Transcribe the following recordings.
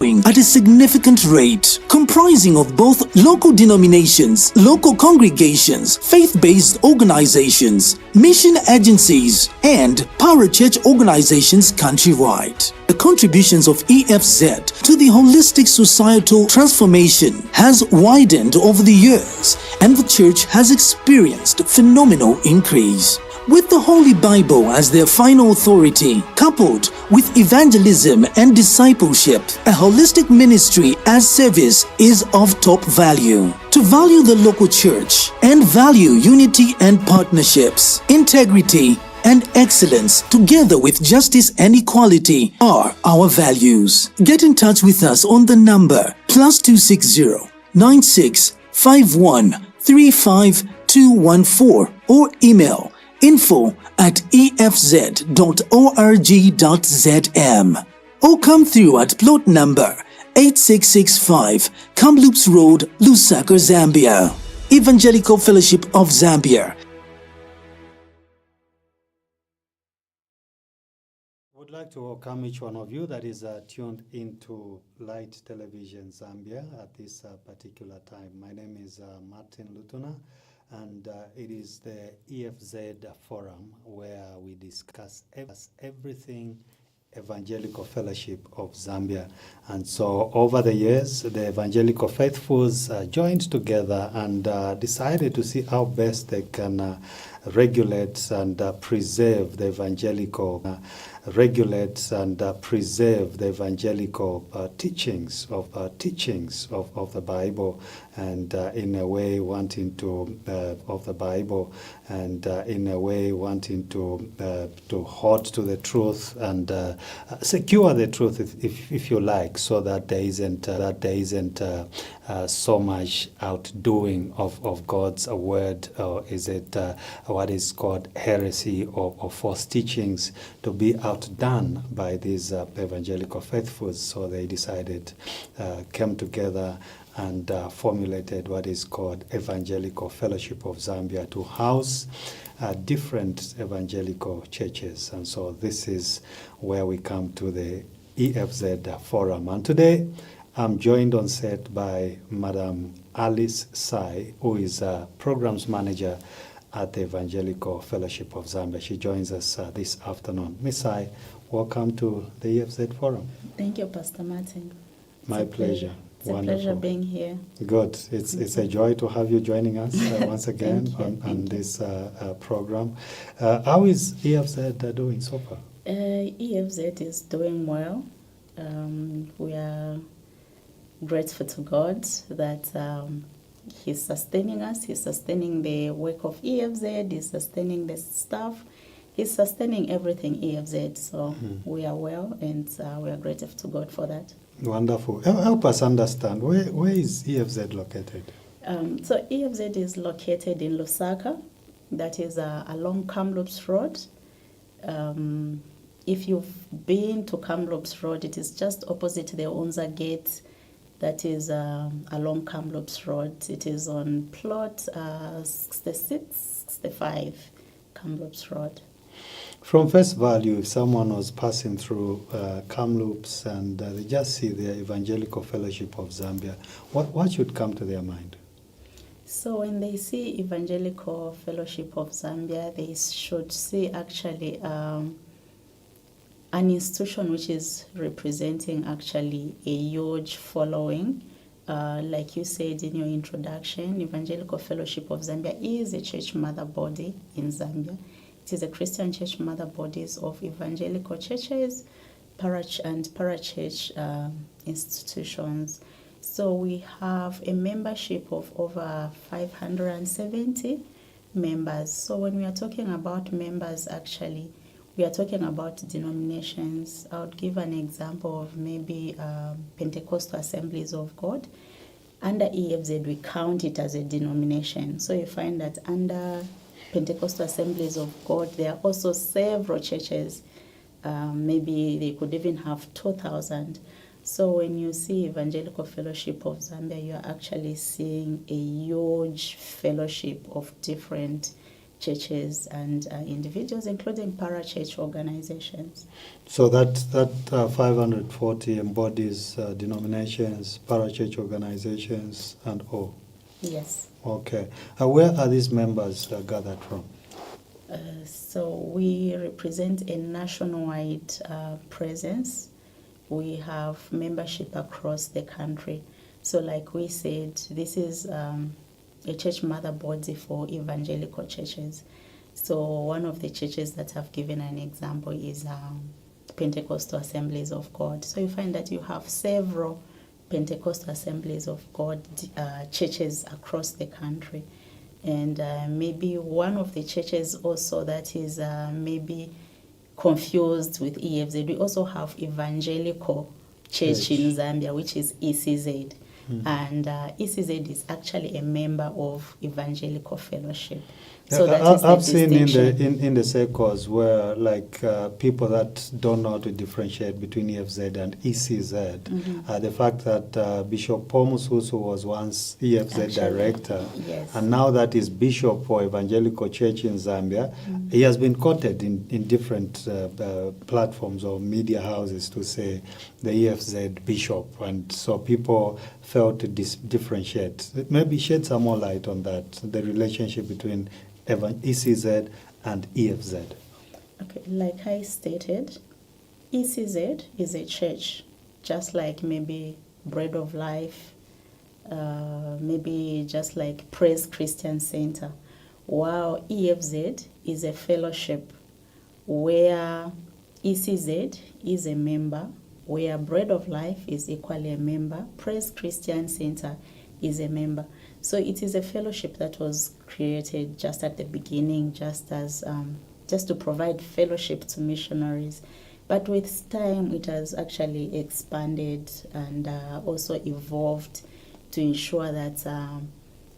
at a significant rate, comprising of both local denominations, local congregations, faith-based organizations, mission agencies, and parachurch organizations countrywide. The contributions of EFZ to the holistic societal transformation has widened over the years, and the church has experienced phenomenal increase. With the Holy Bible as their final authority, coupled with evangelism and discipleship, a holistic ministry as service is of top value. To value the local church and value unity and partnerships, integrity and excellence, together with justice and equality, are our values. Get in touch with us on the number +260 96 51 35 214 or email info@efz.org.zm or come through at plot number 8665 Kamloops Road, Lusaka, Zambia. Evangelical Fellowship of Zambia. Would like to welcome each one of you that is tuned into Light Television Zambia at this particular time. My name is Martin Lutuna, and it is the EFZ Forum where we discuss everything Evangelical Fellowship of Zambia. And so over the years, the Evangelical Faithfuls joined together and decided to see how best they can regulate and preserve the evangelical teachings of the Bible, and in a way wanting to of the Bible, and in a way wanting to hold to the truth and secure the truth, if you like, so that there isn't so much outdoing of God's word, or is it what is called heresy or false teachings, to be outdone by these evangelical faithfuls. So they decided, came together and formulated what is called Evangelical Fellowship of Zambia to house different evangelical churches. And so this is where we come to the EFZ Forum. And today I'm joined on set by Madam Alice Sai, who is a programs manager at the Evangelical Fellowship of Zambia. She joins us this afternoon. Ms. Sai, welcome to the EFZ Forum. Thank you, Pastor Martin. My pleasure. It's a pleasure being here. Good. It's a joy to have you joining us once again on this program. How is EFZ doing so far? EFZ is doing well. We are grateful to God that He's sustaining us. He's sustaining the work of EFZ. He's sustaining the staff. He's sustaining everything EFZ. So we are well, and we are grateful to God for that. Wonderful. Help us understand, where is EFZ located? So EFZ is located in Lusaka. That is along Kamloops Road. If you've been to Kamloops Road, it is just opposite the Unza Gate. That is along Kamloops Road. It is on plot 66, 65 Kamloops Road. From first value, if someone was passing through Kamloops and they just see the Evangelical Fellowship of Zambia, what should come to their mind? So when they see Evangelical Fellowship of Zambia, they should see actually an institution which is representing actually a huge following. Like you said in your introduction, Evangelical Fellowship of Zambia is a church mother body in Zambia. It is a Christian church mother bodies of evangelical churches, parachurch institutions. So we have a membership of over 570 members. So when we are talking about members, actually, we are talking about denominations. I would give an example of maybe Pentecostal Assemblies of God. Under EFZ, we count it as a denomination. So you find that under Pentecostal Assemblies of God, there are also several churches. Maybe they could even have 2,000. So when you see Evangelical Fellowship of Zambia, you are actually seeing a huge fellowship of different churches and individuals, including parachurch organizations. So that 540 embodies denominations, parachurch organizations, and all. Yes. Okay. Where are these members gathered from? So we represent a nationwide presence. We have membership across the country. So like we said, this is a church mother body for evangelical churches. So one of the churches that I've given an example is Pentecostal Assemblies of God. So you find that you have several Pentecostal Assemblies of God churches across the country. And maybe one of the churches also that is maybe confused with EFZ, we also have Evangelical Church in Zambia, which is ECZ. And ECZ is actually a member of Evangelical Fellowship. So I've seen in the circles where people that don't know how to differentiate between EFZ and ECZ, the fact that Bishop Paul Mususu was once EFZ director, yes. and now that is Bishop for Evangelical Church in Zambia, he has been quoted in different platforms or media houses to say the EFZ Bishop, and so people failed to differentiate. Maybe shed some more light on that, the relationship between ECZ and EFZ. Okay, like I stated, ECZ is a church, just like maybe Bread of Life, maybe just like Praise Christian Center, while EFZ is a fellowship where ECZ is a member, where Bread of Life is equally a member, Praise Christian Center is a member. So it is a fellowship that was created just at the beginning, just as just to provide fellowship to missionaries. But with time, it has actually expanded and also evolved to ensure that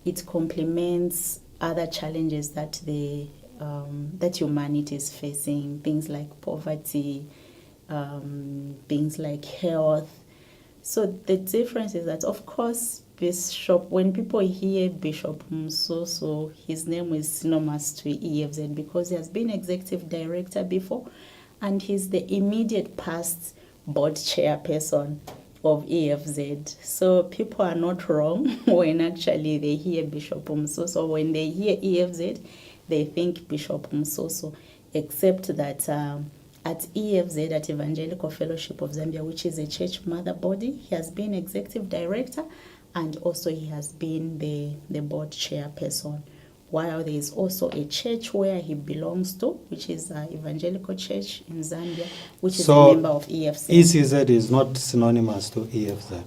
it complements other challenges that that humanity is facing, things like poverty, things like health. So the difference is that, of course, Bishop, when people hear Bishop Mususu, his name is synonymous to EFZ because he has been executive director before, and he's the immediate past board chairperson of EFZ. So people are not wrong when actually they hear Bishop Mususu. When they hear EFZ, they think Bishop Mususu, except that at EFZ, at Evangelical Fellowship of Zambia, which is a church mother body, he has been executive director, and also he has been the board chairperson. While there is also a church where he belongs to, which is Evangelical Church in Zambia, which is a member of EFZ. ECZ is not synonymous to EFZ?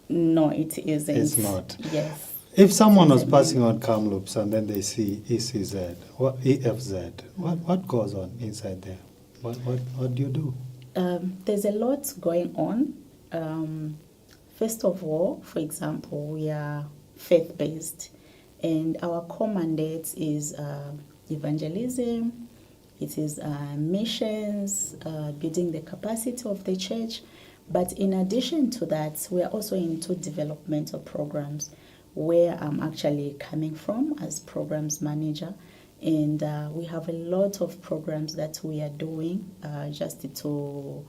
No, it isn't. It's not? Yes. If someone was passing on Kamloops and then they see ECZ, EFZ, what goes on inside there? What do you do? There's a lot going on. First of all, for example, we are faith-based, and our core mandate is evangelism, it is missions, building the capacity of the church. But in addition to that, we are also into developmental programs, where I'm actually coming from as programs manager. And we have a lot of programs that we are doing just to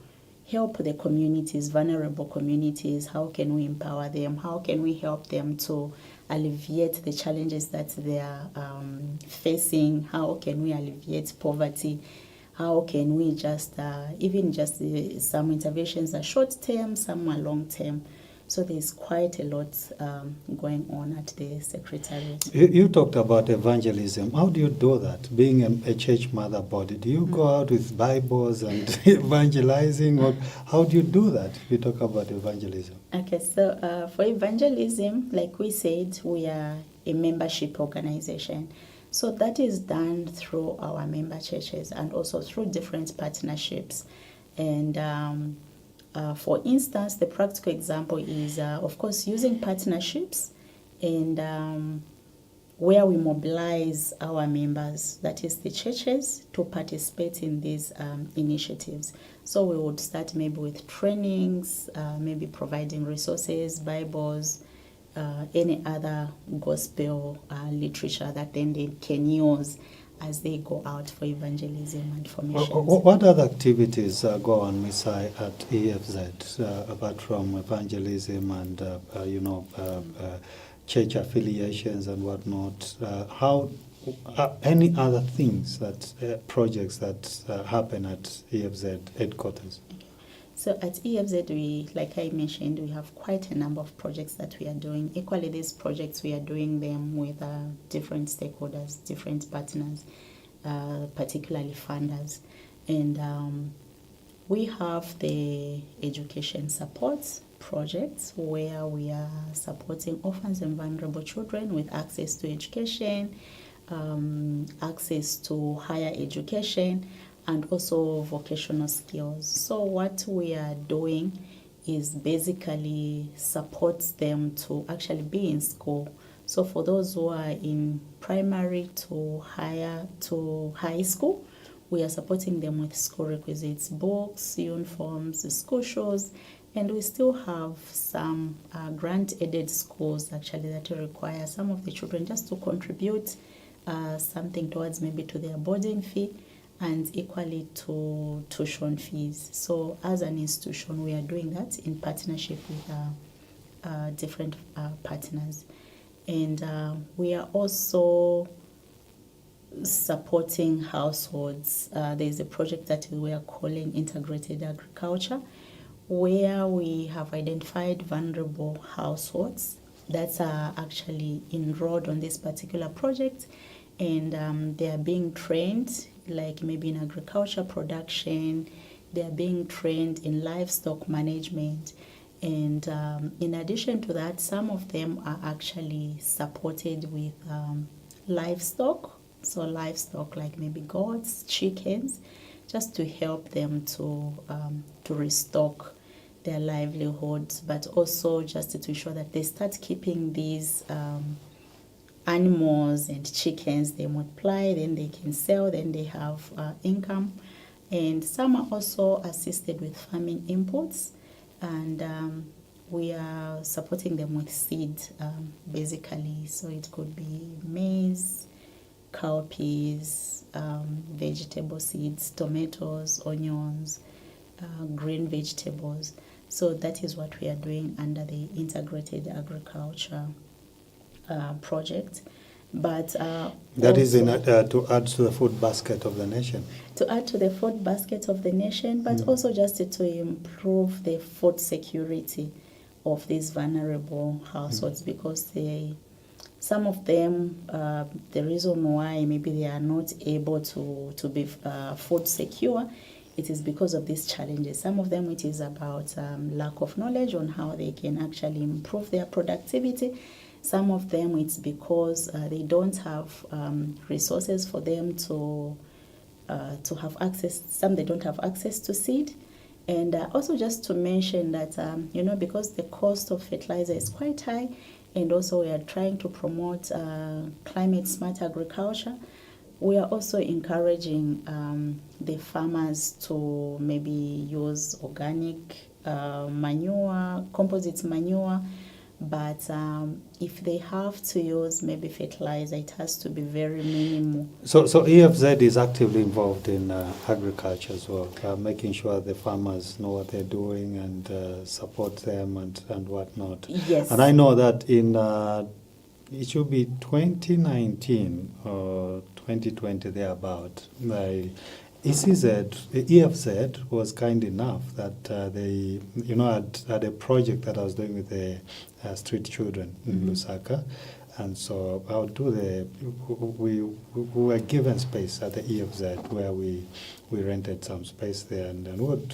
help the communities, vulnerable communities. How can we empower them? How can we help them to alleviate the challenges that they are facing? How can we alleviate poverty? How can we just, even just some interventions are short term, some are long term. So there's quite a lot going on at the Secretariat. You talked about evangelism. How do you do that, being a church mother body? Do you go out with Bibles and evangelizing? Or how do you do that if you talk about evangelism? Okay, so for evangelism, like we said, we are a membership organization. So that is done through our member churches and also through different partnerships. And for instance, the practical example is, of course, using partnerships and where we mobilize our members, that is the churches, to participate in these initiatives. So we would start maybe with trainings, maybe providing resources, Bibles, any other gospel literature that then they can use as they go out for evangelism and for missions. What other activities go on, Misai, at EFZ, apart from evangelism and, church affiliations and whatnot? How any other things that projects that happen at EFZ headquarters? So at EFZ, we, like I mentioned, we have quite a number of projects that we are doing. Equally, these projects, we are doing them with different stakeholders, different partners, particularly funders. And we have the education support projects where we are supporting orphans and vulnerable children with access to education, access to higher education, and also vocational skills. So what we are doing is basically support them to actually be in school. So for those who are in primary to high school, we are supporting them with school requisites, books, uniforms, school shoes, and we still have some grant-aided schools actually that require some of the children just to contribute something towards maybe to their boarding fee, and equally to tuition fees. So as an institution, we are doing that in partnership with different partners. And we are also supporting households. There's a project that we are calling Integrated Agriculture, where we have identified vulnerable households that are actually enrolled on this particular project, and they are being trained, like maybe in agriculture production, they are being trained in livestock management. And in addition to that, some of them are actually supported with livestock. So livestock like maybe goats, chickens, just to help them to restock their livelihoods, but also just to ensure that they start keeping these animals and chickens, they multiply, then they can sell, then they have income. And some are also assisted with farming inputs, and we are supporting them with seed, basically. So it could be maize, cowpeas, vegetable seeds, tomatoes, onions, green vegetables. So that is what we are doing under the Integrated Agriculture project. But that is to add to the food basket of the nation. To add to the food basket of the nation, but also just to improve the food security of these vulnerable households, because some of them, the reason why maybe they are not able to be food secure, it is because of these challenges. Some of them, it is about lack of knowledge on how they can actually improve their productivity. Some of them, it's because they don't have resources for them to have access. Some, they don't have access to seed. And also just to mention that, because the cost of fertilizer is quite high, and also we are trying to promote climate smart agriculture, we are also encouraging the farmers to maybe use organic manure, composite manure, but if they have to use maybe fertilizer, it has to be very minimal. So EFZ is actively involved in agriculture as well, making sure the farmers know what they're doing and support them and whatnot. Yes. And I know that in it should be 2019 or 2020 thereabout, EFZ was kind enough that they, had a project that I was doing with the street children in Lusaka, and so we were given space at the EFZ where we rented some space there, and then would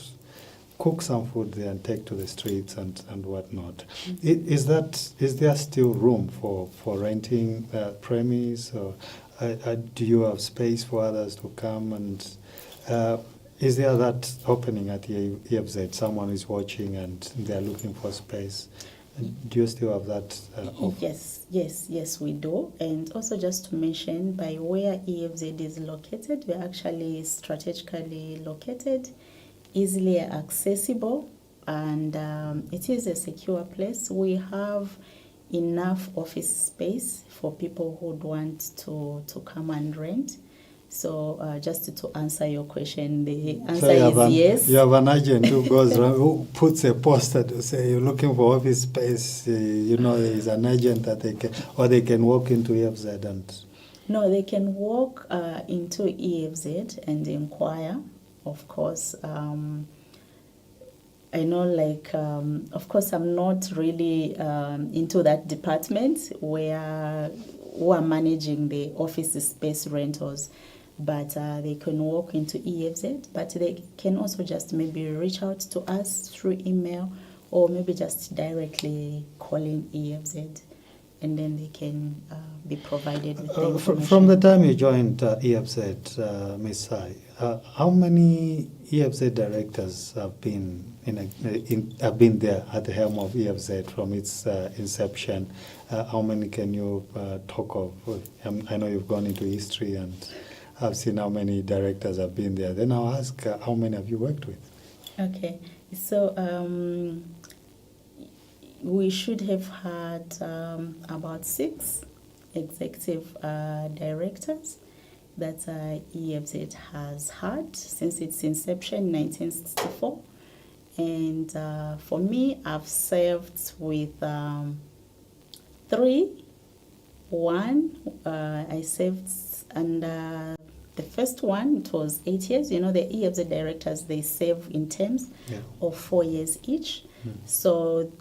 cook some food there and take to the streets and whatnot. Is there still room for renting premise, or do you have space for others to come? And is there that opening at the EFZ? Someone is watching and they're looking for space. Do you still have that? Yes, we do. And also just to mention, by where EFZ is located, we're actually strategically located, easily accessible, and it is a secure place. We have enough office space for people who would want to come and rent. So just to answer your question, the answer is yes. You have an agent who goes around, who puts a poster to say you're looking for office space. You know, there is an agent that they can walk into EFZ and. No, they can walk into EFZ and inquire. Of course, I know, like, of course, I'm not really into that department who are managing the office space rentals, but they can walk into EFZ, but they can also just maybe reach out to us through email or maybe just directly calling EFZ, and then they can be provided with the information. From the time you joined EFZ, Ms. Sai, how many EFZ directors have been have been there at the helm of EFZ from its inception? How many can you talk of? I know you've gone into history and I've seen how many directors have been there. Then I'll ask, how many have you worked with? Okay, so we should have had about 6 executive directors that EFZ has had since its inception in 1964. And for me, I've served with 3. One, I served under the first one, it was 8 years. You know, the EFZ directors, they serve in terms of 4 years each. So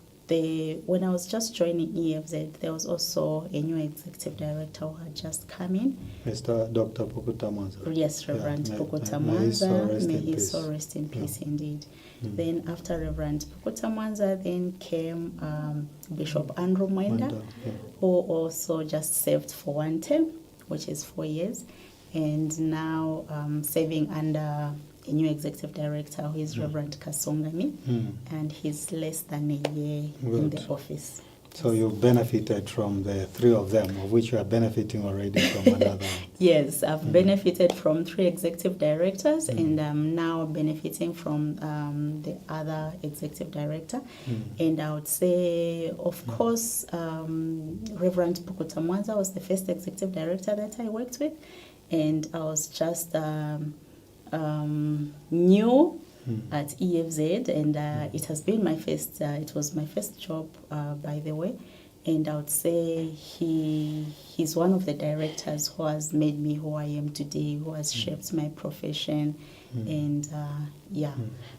when I was just joining EFZ, there was also a new executive director who had just come in. Mr. Dr. Pukuta Mwanza. Yes, Reverend Pukuta Mwanza. May his soul rest in peace indeed. Then after Reverend Pukuta Mwanza, then came Bishop Andrew Mwenda, who also just served for 1 term, which is 4 years, and now serving under a new executive director who is Reverend Kasongami, and he's less than a year in the office. So you benefited from the 3 of them, of which you are benefiting already from another. Yes, I've benefited from 3 executive directors, and I'm now benefiting from the other executive director. And I would say, of course, Reverend Pukuta Mwanza was the first executive director that I worked with, and I was just new at EFZ, and it has been my first, it was my first job, by the way, and I would say he's one of the directors who has made me who I am today, who has shaped my profession, and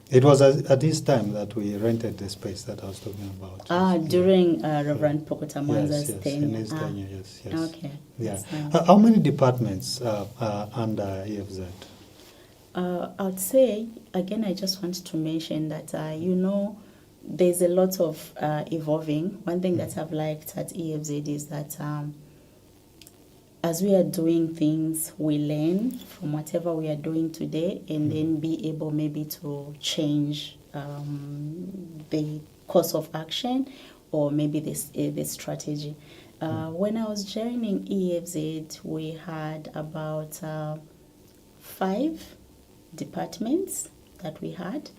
It was at this time that we rented the space that I was talking about. During Reverend Pukuta Mwanza's tenure. In his tenure, yes. Okay. Yeah. How many departments are under EFZ? I'd say, again, I just want to mention that, there's a lot of evolving. One thing that I've liked at EFZ is that as we are doing things, we learn from whatever we are doing today, and then be able maybe to change the course of action or maybe the strategy. When I was joining EFZ, we had about 5 departments that we had.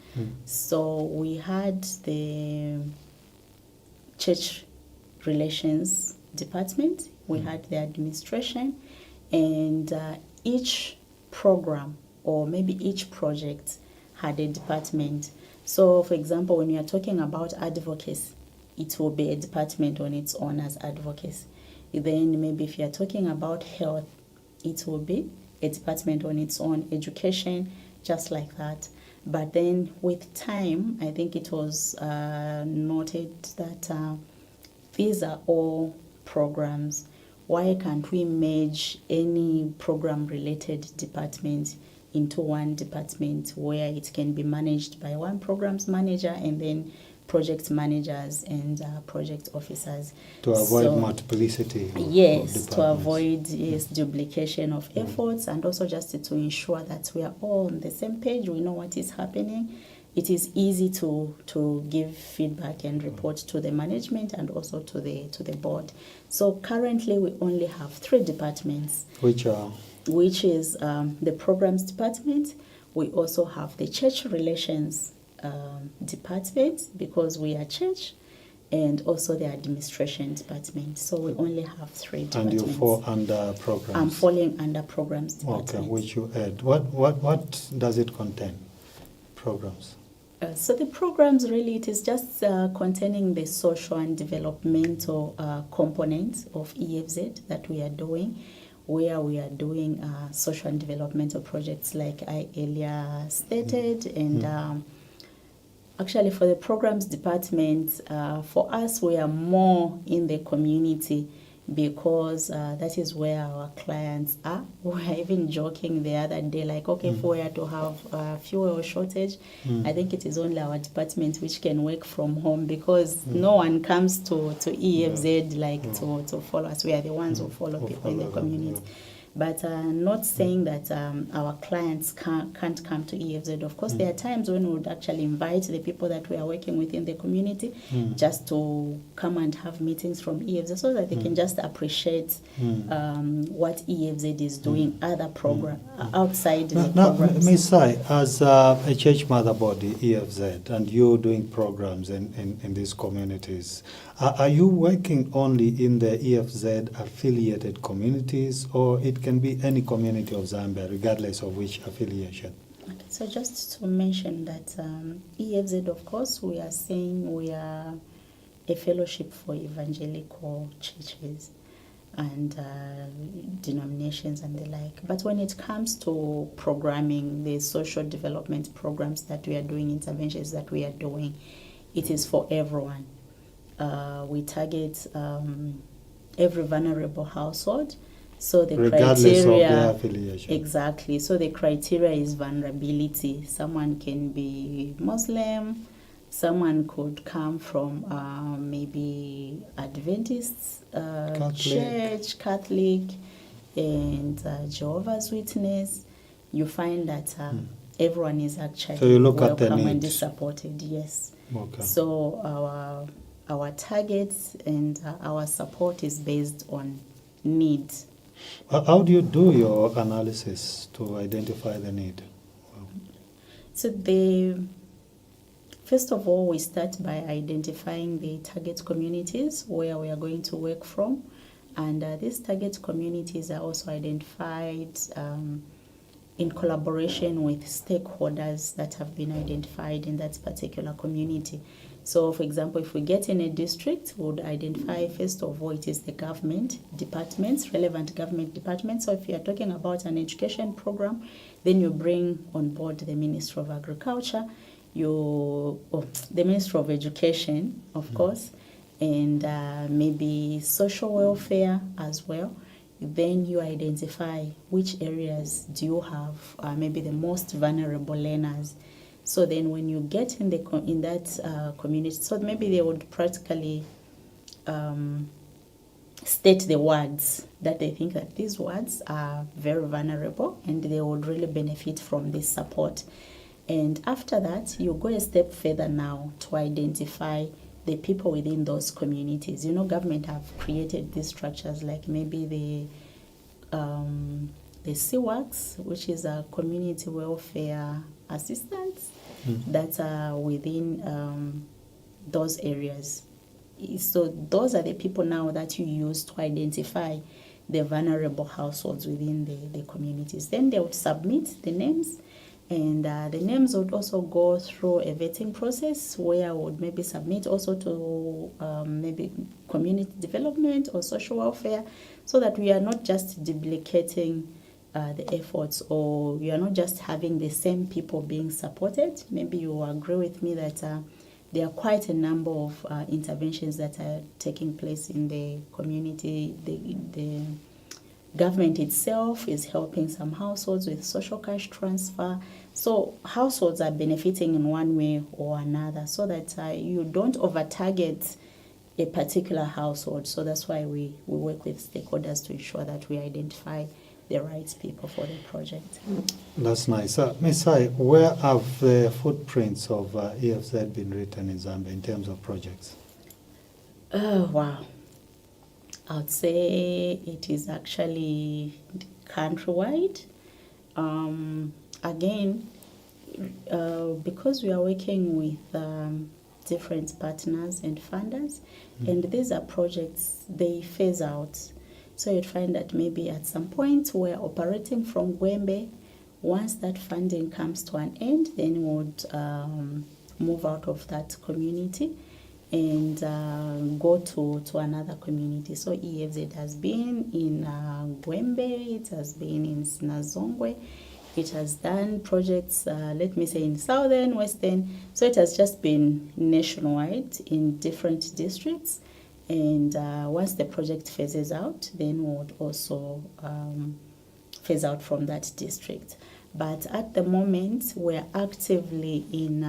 So we had the church relations department, we had the administration, and each program or maybe each project had a department. So for example, when we are talking about advocacy, it will be a department on its own as advocacy. Then maybe if you are talking about health, it will be a department on its own, education, just like that. But then with time, I think it was noted that these are all programs. Why can't we merge any program-related department into one department where it can be managed by one programs manager and then project managers and project officers? To avoid multiplicity. Yes, to avoid duplication of efforts, and also just to ensure that we are all on the same page, we know what is happening. It is easy to give feedback and report to the management and also to the board. So currently we only have 3 departments. Which are? Which is the programs department. We also have the church relations department, because we are church, and also the administration department. So we only have 3 And departments. you fall under programs? I'm falling under programs department. Okay, which you add. What does it contain? Programs? So the programs really, it is just containing the social and developmental components of EFZ that we are doing, where we are doing social and developmental projects like I earlier stated. And actually for the programs department, for us, we are more in the community because that is where our clients are. We were even joking the other day, like, okay, if we were to have fuel shortage, I think it is only our department which can work from home because no one comes to EFZ to follow us. We are the ones who follow people in the community. But not saying that our clients can't come to EFZ. Of course, there are times when we would actually invite the people that we are working with in the community just to come and have meetings from EFZ so that they can just appreciate what EFZ is doing, other program outside the programs. Ms. Sai, as a church mother body, EFZ, and you doing programs in these communities, are you working only in the EFZ affiliated communities, or it can be any community of Zambia, regardless of which affiliation? Okay, so just to mention that EFZ, of course, we are saying we are a fellowship for evangelical churches and denominations and the like. But when it comes to programming, the social development programs that we are doing, interventions that we are doing, it is for everyone. We target every vulnerable household. So the regardless criteria, of their affiliation. Exactly. So the criteria is vulnerability. Someone can be Muslim, someone could come from maybe Adventist church, Catholic, and Jehovah's Witness. You find that everyone is actually so you look welcome at the and need. is supported. Yes. Okay. So our targets and our support is based on needs. How do you do your analysis to identify the need? So first of all, we start by identifying the target communities where we are going to work from. And these target communities are also identified in collaboration with stakeholders that have been identified in that particular community. So, for example, if we get in a district, we would identify, first of all, it is the government departments, relevant government departments. So if you are talking about an education program, then you bring on board the Ministry of Agriculture, the Ministry of Education, of course, and maybe social welfare as well. Then you identify which areas do you have maybe the most vulnerable learners. So then when you get in that community, so maybe they would practically state the words that they think that these words are very vulnerable and they would really benefit from this support. And after that, you go a step further now to identify the people within those communities. You know, government have created these structures like maybe the CWACs, which is a community welfare assistance that are within those areas. So those are the people now that you use to identify the vulnerable households within the communities. Then they would submit the names, and the names would also go through a vetting process where I would maybe submit also to maybe community development or social welfare, so that we are not just duplicating the efforts, or you are not just having the same people being supported. Maybe you agree with me that there are quite a number of interventions that are taking place in the community. The government itself is helping some households with social cash transfer. So households are benefiting in one way or another, so that you don't over-target a particular household. So that's why we work with stakeholders to ensure that we identify the right people for the project. That's nice. Ms. Sai, where have the footprints of EFZ been written in Zambia in terms of projects? Oh, wow. I would say it is actually countrywide. Again, because we are working with different partners and funders, and these are projects, they phase out. So you'd find that maybe at some point we're operating from Gwembe. Once that funding comes to an end, then we would move out of that community and go to another community. So EFZ has been in Gwembe, it has been in Sinazongwe, it has done projects, let me say, in Southern, Western. So it has just been nationwide in different districts. And once the project phases out, then we would also phase out from that district. But at the moment, we're actively in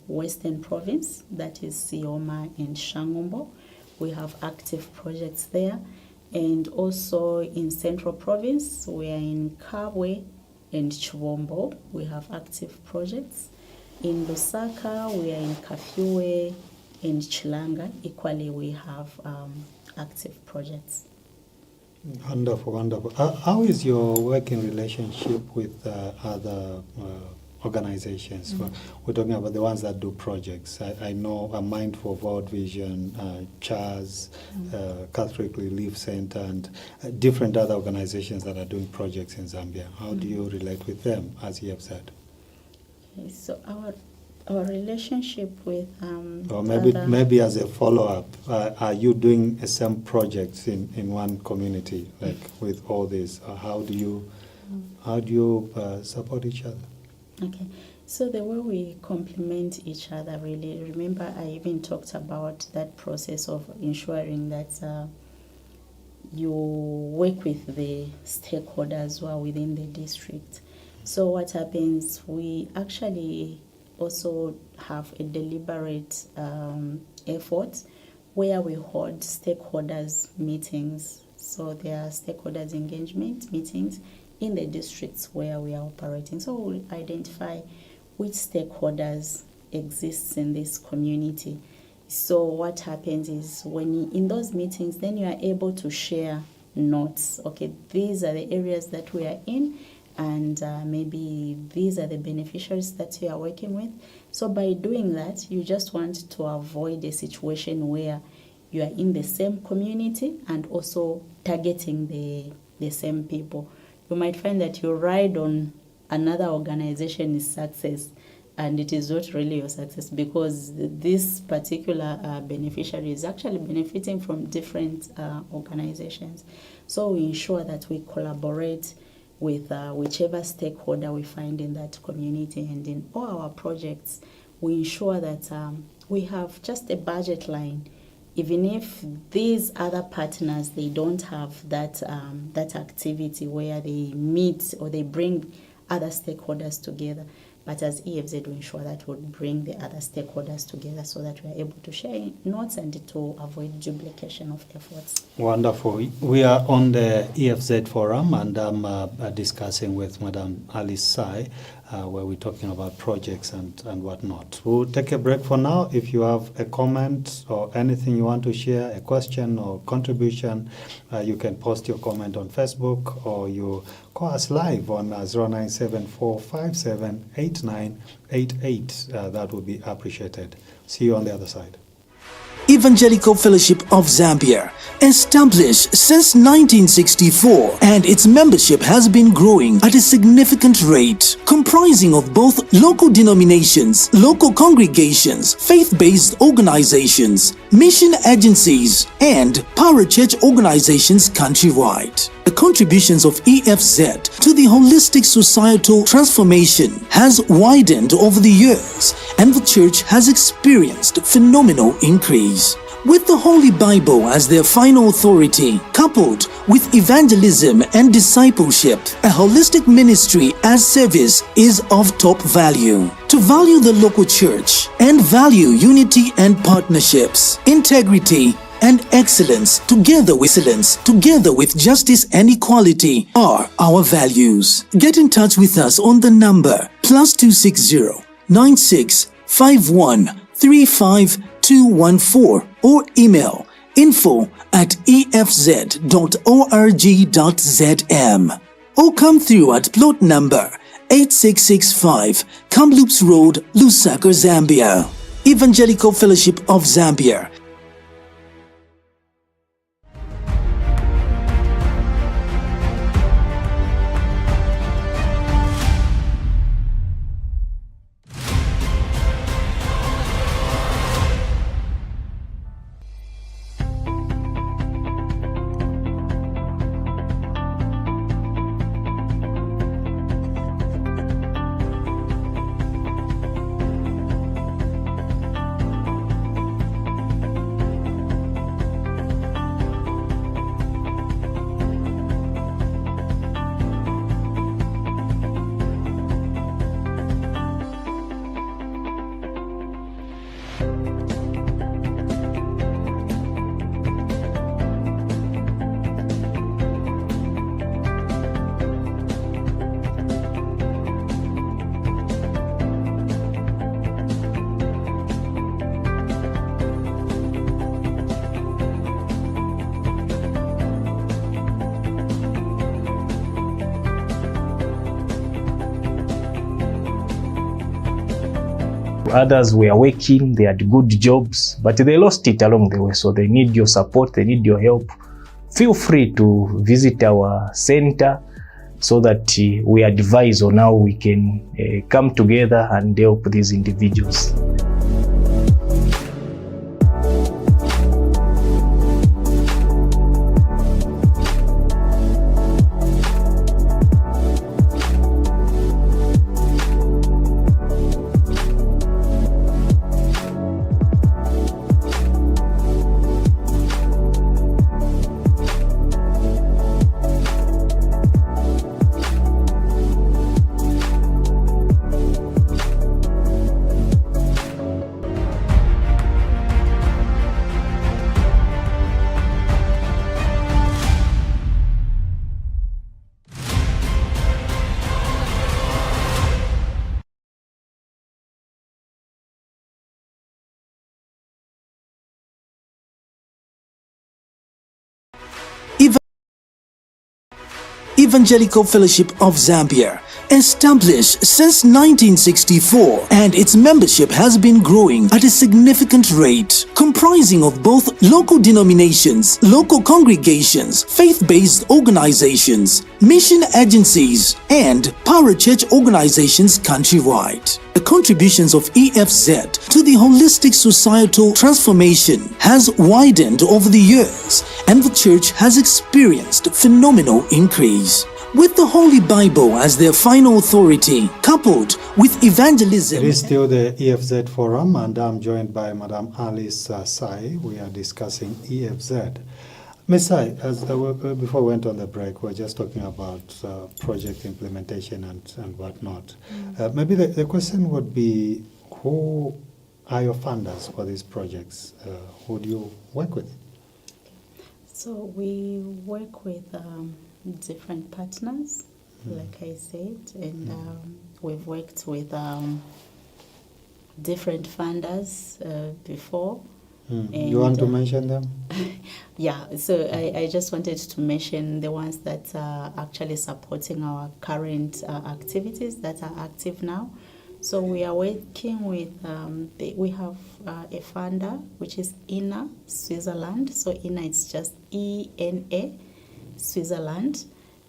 Western Province, that is Sioma and Shangombo. We have active projects there. And also in Central Province, we are in Kabwe and Chivombo. We have active projects. In Lusaka, we are in Kafue and Chilanga. Equally, we have active projects. Wonderful, wonderful. How is your working relationship with other organizations? We're talking about the ones that do projects. I know I'm mindful of World Vision, CHAS, Catholic Relief Center, and different other organizations that are doing projects in Zambia. How do you relate with them, as you have said? Okay, so our relationship with or maybe as a follow-up, are you doing some projects in one community, like with all this? How do you support each other? Okay, so the way we complement each other, really, remember I even talked about that process of ensuring that you work with the stakeholders who are within the district. So what happens, we actually also have a deliberate effort where we hold stakeholders meetings. So there are stakeholders engagement meetings in the districts where we are operating. So we'll identify which stakeholders exists in this community. So what happens is when in those meetings, then you are able to share notes. Okay, these are the areas that we are in, and maybe these are the beneficiaries that you are working with. So by doing that, you just want to avoid a situation where you are in the same community and also targeting the same people. You might find that you ride on another organization's success and it is not really your success because this particular beneficiary is actually benefiting from different organizations. So we ensure that we collaborate with whichever stakeholder we find in that community, and in all our projects, we ensure that we have just a budget line. Even if these other partners, they don't have that activity where they meet or they bring other stakeholders together. But as EFZ, we ensure that we'll bring the other stakeholders together so that we are able to share notes and to avoid duplication of efforts. Wonderful. We are on the EFZ Forum, and I'm discussing with Madam Alice Sai, where we're talking about projects and whatnot. We'll take a break for now. If you have a comment or anything you want to share, a question or contribution, you can post your comment on Facebook, or you call us live on 0974578988. That would be appreciated. See you on the other side. Evangelical Fellowship of Zambia, established since 1964, and its membership has been growing at a significant rate, comprising of both local denominations, local congregations, faith-based organizations, mission agencies, and parachurch organizations countrywide. The contributions of EFZ to the holistic societal transformation has widened over the years, and the church has experienced phenomenal increase. With the Holy Bible as their final authority, coupled with evangelism and discipleship, a holistic ministry as service is of top value. To value the local church and value unity and partnerships, integrity and excellence together with justice and equality are our values. Get in touch with us on the number +260 9651 35214 or email info@efz.org.zm, or come through at plot number 8665 Kamloops Road, Lusaka, Zambia. Evangelical Fellowship of Zambia. Others were working, they had good jobs, but they lost it along the way. So they need your support, they need your help. Feel free to visit our center so that we advise on how we can come together and help these individuals. Evangelical Fellowship of Zambia, established since 1964, and its membership has been growing at a significant rate, comprising of both local denominations, local congregations, faith-based organizations, mission agencies, and parachurch organizations countrywide. The contributions of EFZ to the holistic societal transformation has widened over the years, and the church has experienced phenomenal increase. With the Holy Bible as their final authority, coupled with evangelism. It is still the EFZ Forum, and I'm joined by Madam Alice Sai. We are discussing EFZ. Ms. Sai, before we went on the break, we were just talking about project implementation and whatnot. Maybe the question would be, who are your funders for these projects? Who do you work with? So we work with different partners, like I said, and we've worked with different funders before. You want to mention them? Yeah, so I just wanted to mention the ones that are actually supporting our current activities that are active now. So we are working with, we have a funder, which is INA Switzerland. So INA, it's just ENA Switzerland.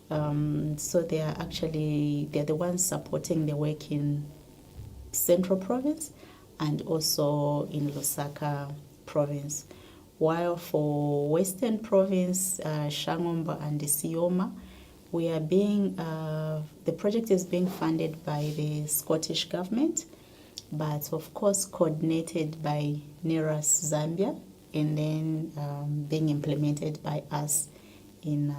So they're the ones supporting the work in Central Province and also in Lusaka Province. While for Western Province, Shangomba and Isioma, we are the project is being funded by the Scottish government, but of course coordinated by NERAS Zambia, and then being implemented by us in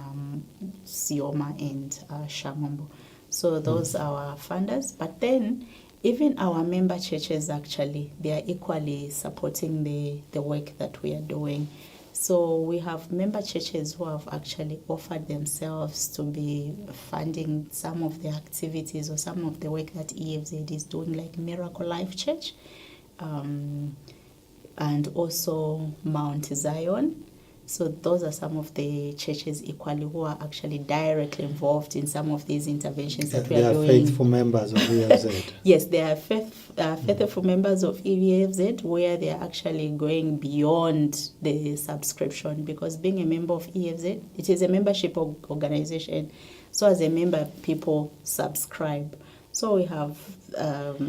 Sioma and Shangombo. So those are our funders, but then even our member churches, actually, they are equally supporting the work that we are doing. So we have member churches who have actually offered themselves to be funding some of the activities or some of the work that EFZ is doing, like Miracle Life Church, and also Mount Zion. So those are some of the churches equally who are actually directly involved in some of these interventions that we are doing. They are faithful members of EFZ. Yes, they are faithful members of EFZ, where they are actually going beyond the subscription, because being a member of EFZ, it is a membership organization. So as a member, people subscribe. So we have,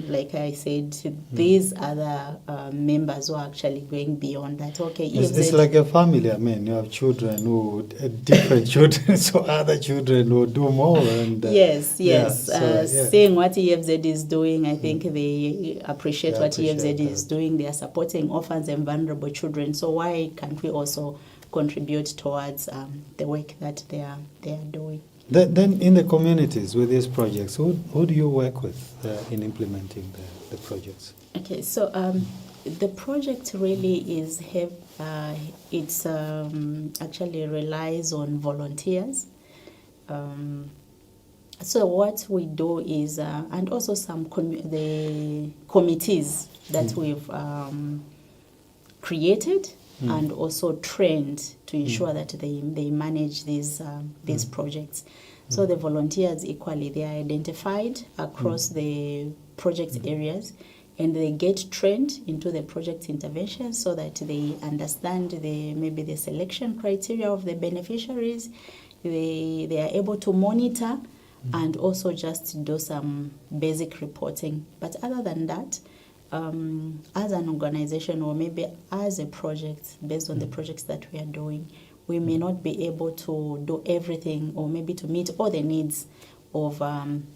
like I said, these other members who are actually going beyond that. Okay, it's like a family. I mean, you have children who different children, so other children will do more. And yes. Yeah, Seeing what EFZ is doing, I think they appreciate what EFZ is doing. They are supporting orphans and vulnerable children. So why can't we also contribute towards the work that they are doing? Then in the communities with these projects, who do you work with in implementing the projects? Okay, so the project really is actually relies on volunteers. So what we do is, and also some the committees that we've created and also trained to ensure that they manage these projects. So the volunteers equally, they are identified across the project areas, and they get trained into the project intervention so that they understand maybe the selection criteria of the beneficiaries. They are able to monitor and also just do some basic reporting. But other than that, as an organization or maybe as a project, based on the projects that we are doing, we may not be able to do everything or maybe to meet all the needs of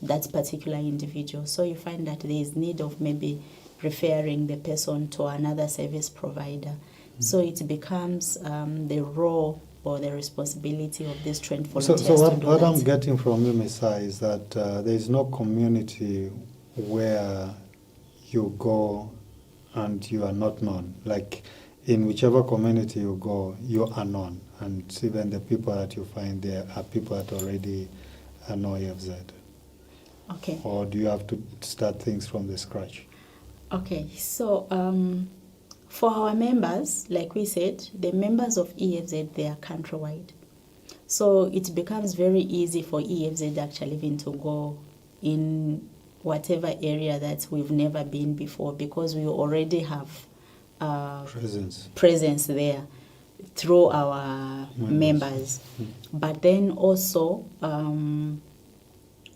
that particular individual. So you find that there is need of maybe referring the person to another service provider. So it becomes the role or the responsibility of this trained volunteers. So what I'm getting from you, Messiah, is that there is no community where you go and you are not known. Like in whichever community you go, you are known. And even the people that you find there are people that already know EFZ. Okay. Or do you have to start things from the scratch? Okay, so for our members, like we said, the members of EFZ, they are countrywide. So it becomes very easy for EFZ actually even to go in whatever area that we've never been before, because we already have presence there through our members. But then also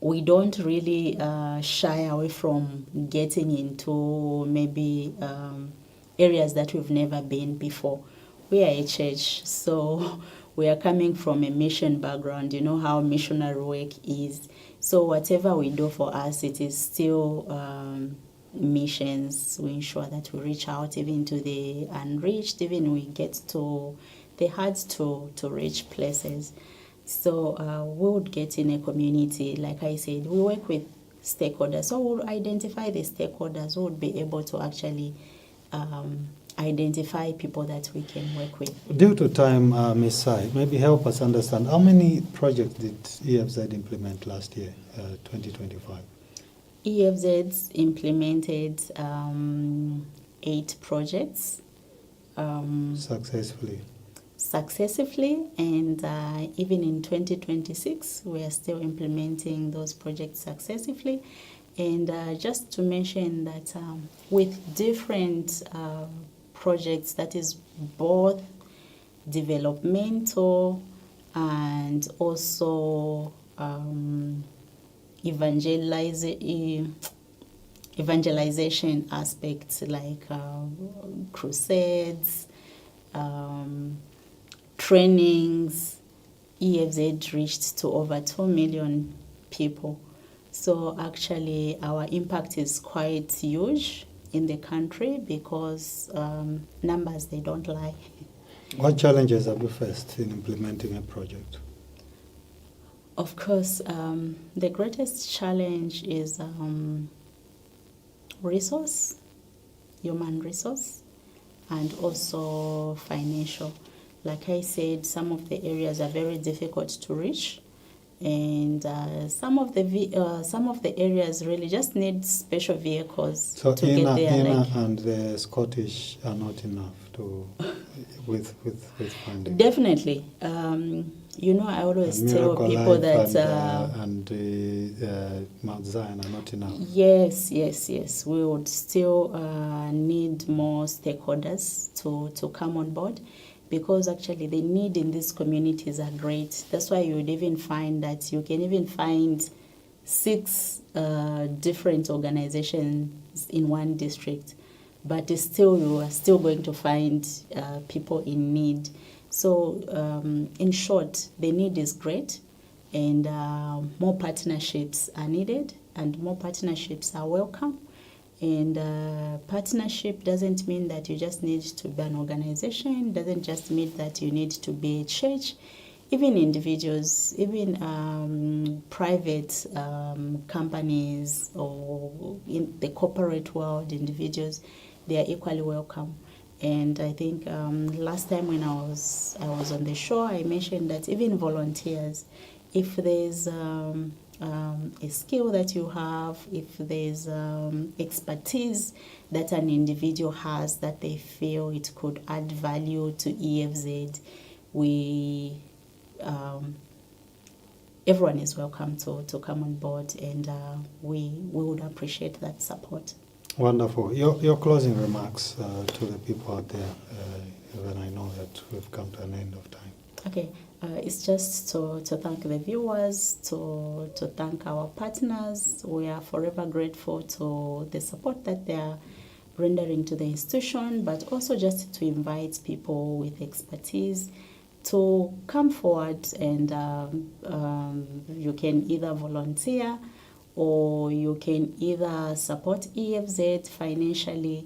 we don't really shy away from getting into maybe areas that we've never been before. We are a church, so we are coming from a mission background. You know how missionary work is. So whatever we do for us, it is still missions. We ensure that we reach out even to the unreached, even we get to the hard to reach places. So we would get in a community, like I said, we work with stakeholders. So we'll identify the stakeholders who would be able to actually identify people that we can work with. Due to time, Ms. Sai, maybe help us understand, how many projects did EFZ implement last year, 2025? EFZ implemented 8 projects. Successfully, and even in 2026, we are still implementing those projects successfully. And just to mention that with different projects, that is both developmental and also evangelization aspects, like crusades, trainings, EFZ reached to over 2 million people. So actually our impact is quite huge in the country, because numbers, they don't lie. What challenges have you faced in implementing a project? Of course, the greatest challenge is human resource, and also financial. Like I said, some of the areas are very difficult to reach, And some of the areas really just need special vehicles So to get there. Ina Like, and the Scottish are not enough to with funding. definitely. I always And tell Miracle people Life that and Mount Zion are not enough. yes, we would still need more stakeholders to come on board, because actually the need in these communities are great. That's why you would even find that you can even find 6 different organizations in one district, but it's still, you are still going to find people in need. So in short, the need is great, and more partnerships are needed, and more partnerships are welcome. And partnership doesn't mean that you just need to be an organization, doesn't just mean that you need to be a church. Even individuals, even private companies, or in the corporate world, individuals, they are equally welcome. And I think last time when I was on the show, I mentioned that even volunteers, if there's a skill that you have, if there's expertise that an individual has that they feel it could add value to EFZ, everyone is welcome to come on board, and we would appreciate that support. Wonderful. Your closing remarks to the people out there, when I know that we've come to an end of time. Okay, it's just to thank the viewers, to thank our partners. We are forever grateful to the support that they are rendering to the institution, but also just to invite people with expertise to come forward, and you can either volunteer, or you can either support EFZ financially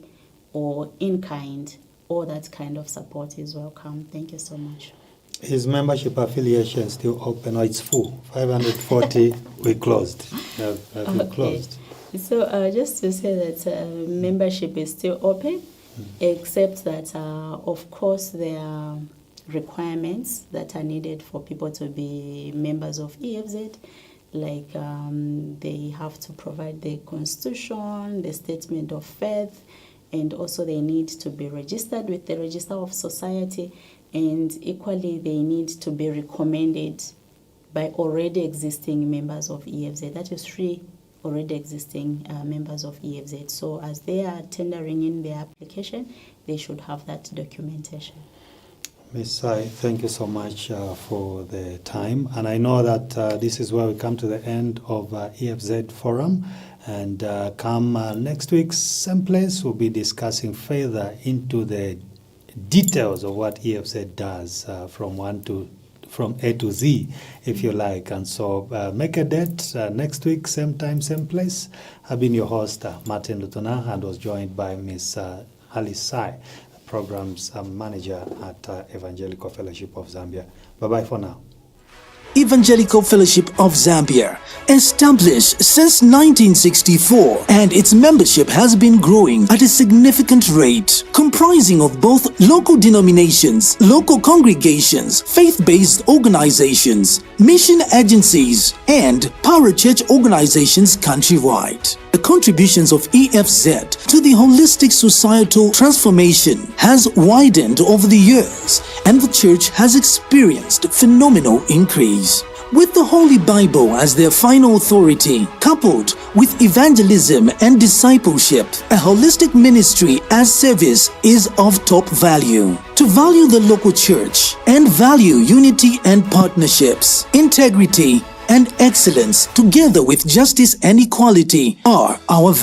or in kind. All that kind of support is welcome. Thank you so much. Is membership affiliation still open, or it's full? 540, we closed. Have you closed? So just to say that membership is still open, except that, of course, there are requirements that are needed for people to be members of EFZ. Like they have to provide the constitution, the statement of faith, and also they need to be registered with the Register of Society, and equally they need to be recommended by already existing members of EFZ. That is 3 already existing members of EFZ. So as they are tendering in their application, they should have that documentation. Ms. Sai, thank you so much for the time. And I know that this is where we come to the end of EFZ Forum. And come next week, same place, we'll be discussing further into the details of what EFZ does from A to Z, if you like. And so make a date next week, same time, same place. I've been your host, Martin Lutona, and was joined by Ms. Ali Sai, Programs Manager at Evangelical Fellowship of Zambia. Bye-bye for now. Evangelical Fellowship of Zambia, established since 1964, and its membership has been growing at a significant rate, comprising of both local denominations, local congregations, faith-based organizations, mission agencies, and parachurch organizations countrywide. The contributions of EFZ to the holistic societal transformation has widened over the years, and the church has experienced phenomenal increase. With the Holy Bible as their final authority, coupled with evangelism and discipleship, a holistic ministry as service is of top value. To value the local church and value unity and partnerships, integrity and excellence, together with justice and equality, are our values.